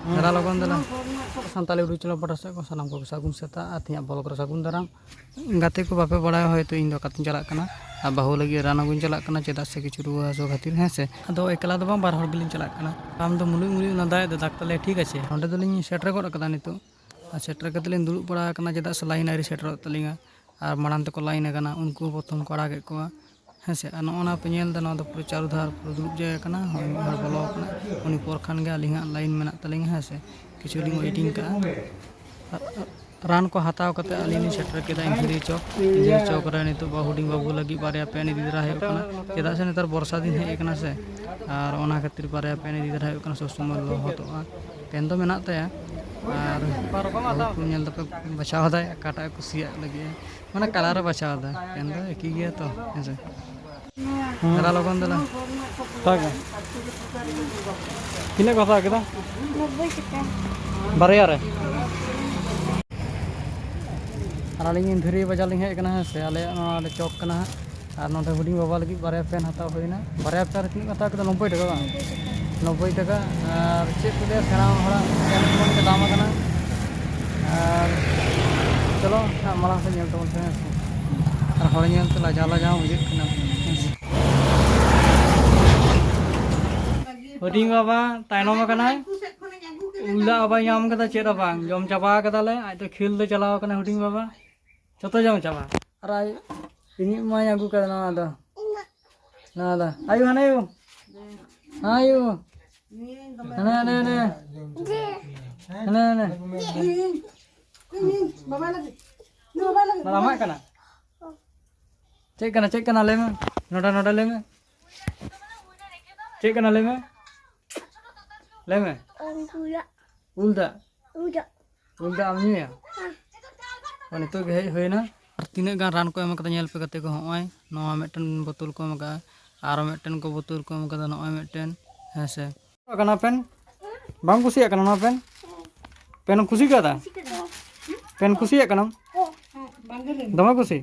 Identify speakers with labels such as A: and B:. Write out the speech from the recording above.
A: Dara logon dala santali urucula padasa ko sanam ko sagun seta atinya bol ko sagun daram gate ko bape bada hoyto ᱤᱧ ᱫᱚ ᱠᱟᱛᱤᱧ ᱪᱟᱞᱟᱜ ᱠᱟᱱᱟ ᱟᱨ ᱵᱟᱦᱩ ᱞᱟᱹᱜᱤᱫ ᱨᱟᱱ ᱟᱹᱜᱩᱧ ᱪᱟᱞᱟᱜ ᱠᱟᱱᱟ ᱪᱮᱫᱟᱜ ᱥᱮ ᱠᱤᱪᱷᱩ ᱨᱩᱣᱟᱹ ᱦᱟᱹᱥᱩ ᱠᱷᱟᱹᱛᱤᱨ ᱦᱮᱸ ᱥᱮ ᱟᱫᱚ ᱮᱠᱞᱟ ᱫᱚ ᱵᱟᱝ ᱵᱟᱨ ᱦᱚᱲ ᱜᱮᱞᱤᱧ ᱪᱟᱞᱟᱜ ᱠᱟᱱᱟ ᱟᱢ ᱫᱚ ᱢᱩᱞᱩᱜ ᱢᱩᱞᱩᱜ ᱞᱟᱸᱫᱟᱭᱮᱫ ᱫᱚ ᱰᱟᱠᱛᱟᱨ ᱞᱮ ᱴᱷᱤᱠ ᱟᱪᱷᱮ ᱚᱸᱰᱮ ᱫᱚᱞᱤᱧ ᱥᱮᱴᱮᱨ ᱜᱚᱫ ᱟᱠᱟᱫᱟ ᱱᱤᱛᱚᱜ ᱟᱨ ᱥᱮᱴᱮᱨ ᱠᱟᱛᱮ ᱞᱤᱧ ᱫᱩᱲᱩᱵ ᱵᱟᱲᱟ ᱟᱠᱟᱱᱟ ᱪᱮᱫᱟᱜ ᱥᱮ ᱞᱟᱭᱤᱱ ᱟᱹᱣᱨᱤ ᱥᱮᱴᱮᱨᱚᱜ ᱛᱟᱹᱞᱤᱧᱟ ᱟᱨ ᱢᱟᱲᱟᱝ ᱛᱮᱠᱚ ᱞᱟᱭᱤᱱ ᱟᱠᱟᱱᱟ ᱩᱱᱠᱩ ᱯᱨᱚᱛᱷᱚᱢ ᱠᱚ ᱟᱲᱟᱜᱮᱫ ᱠᱚᱣᱟ ᱦᱮᱸ ᱥᱮ ᱟᱨ ᱱᱚᱜᱼᱚ ᱱᱟ ᱯᱮ ᱧᱮᱞ ᱮᱫᱟ ᱱᱚᱣᱟ ᱫᱚ ᱯᱩᱨᱟᱹ ᱪᱟᱨᱩ ᱫᱷᱟᱨ ᱯᱩᱨᱟᱹ ᱫᱩᱲᱩᱵ ᱡᱟᱭᱜᱟ ᱠᱟᱱᱟ ᱦᱚᱸ ᱢᱤᱫ ᱦᱚᱲ ᱵᱚᱞᱚ ᱟᱠᱟᱱᱟ ᱩᱱᱤ ᱯᱚᱨ ᱠᱷᱟᱱ ᱜᱮ ᱟᱹᱞᱤᱧᱟᱜ ᱞᱟᱭᱤᱱ ᱢᱮᱱᱟᱜ ᱛᱟᱹᱞᱤᱧᱟ ᱦᱮᱸ ᱥᱮ ᱠᱤᱪᱷᱩ ᱞᱤᱧ ᱳᱭᱮᱴᱤᱝ ᱠᱟᱜᱼᱟ ᱨᱟᱱ ᱠᱚ ᱦᱟᱛᱟᱣ ᱠᱟᱛᱮ ᱟᱹᱞᱤᱧ ᱞᱤᱧ ᱥᱮᱴᱮᱨ ᱠᱮᱫᱟ ᱤᱱᱡᱩᱨᱤ ᱪᱚᱠ ᱨᱮ ᱱᱤᱛᱚᱜ ᱦᱩᱰᱤᱧ ᱵᱟᱹᱵᱩ ᱞᱟᱹᱜᱤᱫ ᱵᱟᱨᱭᱟ ᱯᱮᱱ ᱤᱫᱤ ᱫᱟᱨᱟ ᱦᱩᱭᱩᱜ ᱠᱟᱱᱟ ᱪᱮᱫᱟᱜ ᱥᱮ ᱱᱮᱛᱟᱨ ᱵᱚᱨᱥᱟ ᱫᱤᱱ ᱦᱮᱡ ᱟᱠᱟᱱᱟ ᱥᱮ ᱟᱨ ᱚᱱᱟ ᱠᱷᱟᱹᱛᱤᱨ ᱵᱟᱨᱭᱟ ᱯᱮᱱ ᱤᱫᱤ ᱫᱟᱨᱟ ᱦᱩᱭᱩᱜ ᱠᱟᱱᱟ ᱥᱚᱵ ᱥᱚᱢᱚᱭ ᱞᱚᱦᱚᱫᱚᱜᱼᱟ ᱯᱮᱱ ᱫᱚ ᱢᱮᱱᱟᱜ ᱛᱟᱭᱟ ᱟᱨ ᱵᱟᱹᱦᱩ ᱧᱮᱞ ᱫᱟᱯᱮ ᱵᱟᱪᱷᱟᱣ ᱮᱫᱟᱭ ᱚᱠᱟᱴᱟᱜ ᱠᱩᱥᱤᱭᱟᱜ ᱞᱟᱹᱜᱤᱫ ᱢᱟᱱᱮ ᱠᱟᱞᱟᱨᱮ ᱵᱟᱪᱷᱟᱣ ᱮᱫᱟ ᱯᱮᱱ ᱫᱚ ᱮᱠᱤ ᱜᱮᱭᱟ ᱛᱚ ᱦᱮᱸ ᱥᱮ ᱫᱟᱨᱟ ᱞᱚᱜᱚᱱ ᱫᱮᱞᱟ ᱛᱤᱱᱟᱹᱜ ᱠᱚ ᱦᱟᱛᱟᱣ ᱠᱮᱫᱟ
B: 90 টাকা
A: ᱵᱟᱨᱭᱟ ᱨᱮ ᱟᱨ ᱟᱹᱞᱤᱧ ᱫᱷᱤᱨᱤ ᱵᱟᱡᱟᱨ ᱞᱤᱧ ᱦᱮᱡ ᱟᱠᱟᱱᱟ ᱦᱮᱸ ᱥᱮ ᱟᱞᱮᱭᱟᱜ ᱱᱚᱣᱟ ᱪᱚᱠ ᱠᱟᱱᱟ ᱦᱟᱸᱜ ᱟᱨ ᱱᱚᱰᱮ ᱦᱩᱰᱤᱧ ᱵᱟᱵᱟ ᱞᱟᱹᱜᱤᱫ ᱵᱟᱨᱭᱟ ᱯᱮᱱ ᱦᱟᱛᱟᱣ ᱦᱩᱭᱱᱟ ᱵᱟᱨᱭᱟ ᱯᱮᱱ ᱨᱮ ᱛᱤᱱᱟᱹᱜ ᱦᱟᱛᱟᱣ ᱠᱮᱫᱟ 90 ᱴᱟᱠᱟ ᱵᱟᱝ 90 ᱴᱟᱠᱟ ᱟᱨ ᱪᱮᱫ ᱠᱚ ᱞᱟᱹᱭᱟ ᱥᱮᱬᱟ ᱦᱚᱲᱟᱜ ᱯᱮᱱ ᱠᱷᱚᱱ ᱜᱮ ᱫᱟᱢ ᱟᱠᱟᱱᱟ ᱟᱨ ᱪᱚᱞᱚ ᱢᱟᱲᱟᱝ ᱥᱮᱫ ᱧᱮᱞ ᱛᱟᱵᱚᱱ ᱯᱮ ᱦᱮᱸ ᱥᱮ ᱟᱨ ᱦᱚᱲ ᱧᱮᱞᱛᱮ ᱞᱟᱡᱟᱣ ᱞᱟᱡᱟᱣ ᱵᱩᱡᱷᱟᱹᱜ ᱠᱟᱱᱟ ᱦᱮᱸ ᱥᱮ ᱦᱩᱰᱤᱧ ᱵᱟᱵᱟ ᱛᱟᱭᱱᱚᱢ ᱟᱠᱟᱱᱟᱭ ᱩᱞᱫᱟᱜ ᱵᱟᱵᱟᱭ ᱧᱟᱢ ᱠᱟᱫᱟ ᱪᱮᱫ ᱦᱚᱸ ᱵᱟᱝ ᱡᱚᱢ ᱪᱟᱵᱟ ᱠᱟᱫᱟᱞᱮ ᱟᱡ ᱫᱚ ᱠᱷᱮᱞ ᱫᱚ ᱪᱟᱞᱟᱣ ᱟᱠᱟᱱᱟ ᱦᱩᱰᱤᱧ ᱵᱟᱵᱟ ᱡᱚᱛᱚ ᱡᱚᱢ ᱪᱟᱵᱟ ᱟᱨ ᱤᱧᱤᱡ ᱢᱟᱧ ᱟᱹᱜᱩ ᱠᱟᱫᱟ ᱱᱚᱣᱟ ᱫᱚ ayo mana ayo ayo ana ana ana ana ana lama kana cek kana lema noda lema cek kana lema ulda amni ya itu ge hoina तीन गान रान को एम कदा ñel पे कते को होय नवा मेटन बोतल को एम का आरो मेटन को बोतल को एम कदा नय मेटन हेसे कना पेन बांग कुसिया कना ना पेन खुशी कदा पेन खुशिया कना दमा खुशी